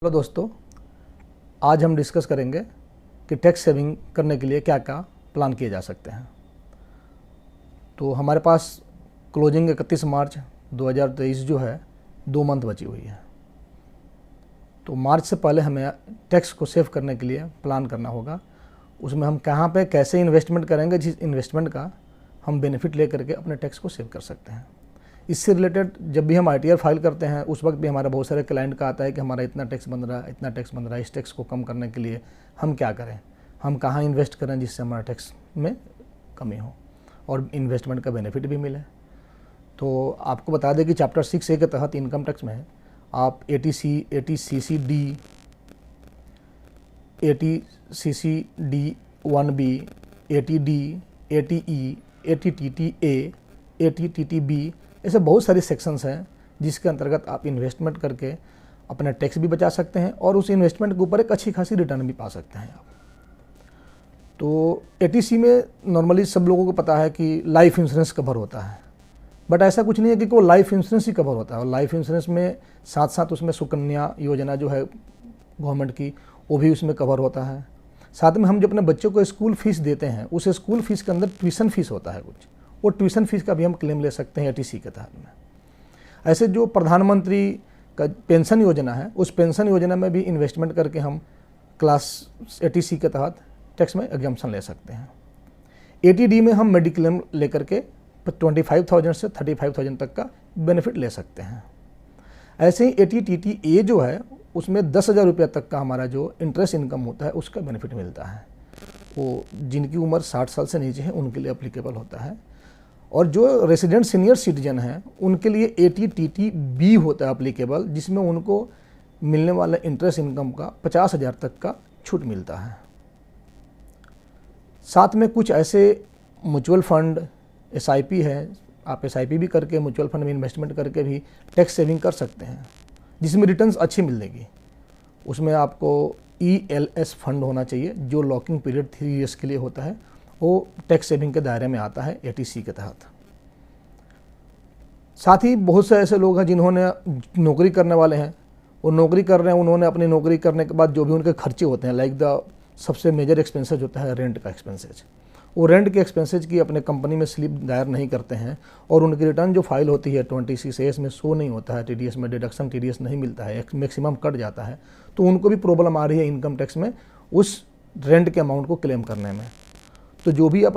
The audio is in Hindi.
हेलो दोस्तों, आज हम डिस्कस करेंगे कि टैक्स सेविंग करने के लिए क्या क्या प्लान किए जा सकते हैं। तो हमारे पास क्लोजिंग 31 मार्च 2023 जो है 2 मंथ बची हुई है। तो मार्च से पहले हमें टैक्स को सेव करने के लिए प्लान करना होगा। उसमें हम कहाँ पे कैसे इन्वेस्टमेंट करेंगे जिस इन्वेस्टमेंट का हम बेनिफिट ले करके अपने टैक्स को सेव कर सकते हैं। इससे रिलेटेड जब भी हम ITR फाइल करते हैं उस वक्त भी हमारा बहुत सारे क्लाइंट का आता है कि हमारा इतना टैक्स बन रहा है, इतना टैक्स बन रहा है, इस टैक्स को कम करने के लिए हम क्या करें, हम कहाँ इन्वेस्ट करें जिससे हमारा टैक्स में कमी हो और इन्वेस्टमेंट का बेनिफिट भी मिले। तो आपको बता दें कि चैप्टर 6A के तहत इनकम टैक्स में आप ATC, ATCCD, ATCCD 1B, ATD, ATE, ATTTA, ATTTB, ऐसे बहुत सारी सेक्शंस हैं जिसके अंतर्गत आप इन्वेस्टमेंट करके अपना टैक्स भी बचा सकते हैं और उस इन्वेस्टमेंट के ऊपर एक अच्छी खासी रिटर्न भी पा सकते हैं आप। तो ATC में नॉर्मली सब लोगों को पता है कि लाइफ इंश्योरेंस कवर होता है, बट ऐसा कुछ नहीं है कि वो लाइफ इंश्योरेंस ही कवर होता है। और लाइफ इंश्योरेंस में साथ साथ उसमें सुकन्या योजना जो है गवर्नमेंट की, वो भी उसमें कवर होता है। साथ में हम जो अपने बच्चों को स्कूल फीस देते हैं उस स्कूल फीस के अंदर ट्यूशन फीस होता है कुछ, वो ट्यूशन फीस का भी हम क्लेम ले सकते हैं ATC के तहत में। ऐसे जो प्रधानमंत्री का पेंशन योजना है उस पेंशन योजना में भी इन्वेस्टमेंट करके हम क्लास ATC के तहत टैक्स में एग्जम्पशन ले सकते हैं। ATD में हम मेडिक्लेम लेकर के 25,000 से 35,000 तक का बेनिफिट ले सकते हैं। ऐसे ही ATTTA जो है उसमें 10,000 रुपये तक का हमारा जो इंटरेस्ट इनकम होता है उसका बेनिफिट मिलता है। वो जिनकी उम्र 60 साल से नीचे है उनके लिए अप्लीकेबल होता है। और जो रेसिडेंट सीनियर सिटीजन हैं उनके लिए ATTTB होता है अप्लीकेबल, जिसमें उनको मिलने वाला इंटरेस्ट इनकम का 50,000 तक का छूट मिलता है। साथ में कुछ ऐसे म्यूचुअल फंड SIP है, आप SIP भी करके म्यूचुअल फंड में इन्वेस्टमेंट करके भी टैक्स सेविंग कर सकते हैं जिसमें रिटर्न्स अच्छी मिलेगी। उसमें आपको ELS फंड होना चाहिए जो लॉकिंग पीरियड 3 ईयर्स के लिए होता है, वो टैक्स सेविंग के दायरे में आता है ATC के तहत। साथ ही बहुत से ऐसे लोग हैं जिन्होंने नौकरी करने वाले हैं, वो नौकरी कर रहे हैं, उन्होंने अपनी नौकरी करने के बाद जो भी उनके खर्चे होते हैं लाइक द सबसे मेजर एक्सपेंसेज होता है रेंट का एक्सपेंसेज, वो रेंट के एक्सपेंसेज की अपने कंपनी में स्लिप दायर नहीं करते हैं और उनकी रिटर्न जो फाइल होती है 26A में शो नहीं होता है, TDS में डिडक्शन TDS नहीं मिलता है, मैक्सिमम कट जाता है, तो उनको भी प्रॉब्लम आ रही है इनकम टैक्स में उस रेंट के अमाउंट को क्लेम करने में। तो जो भी आप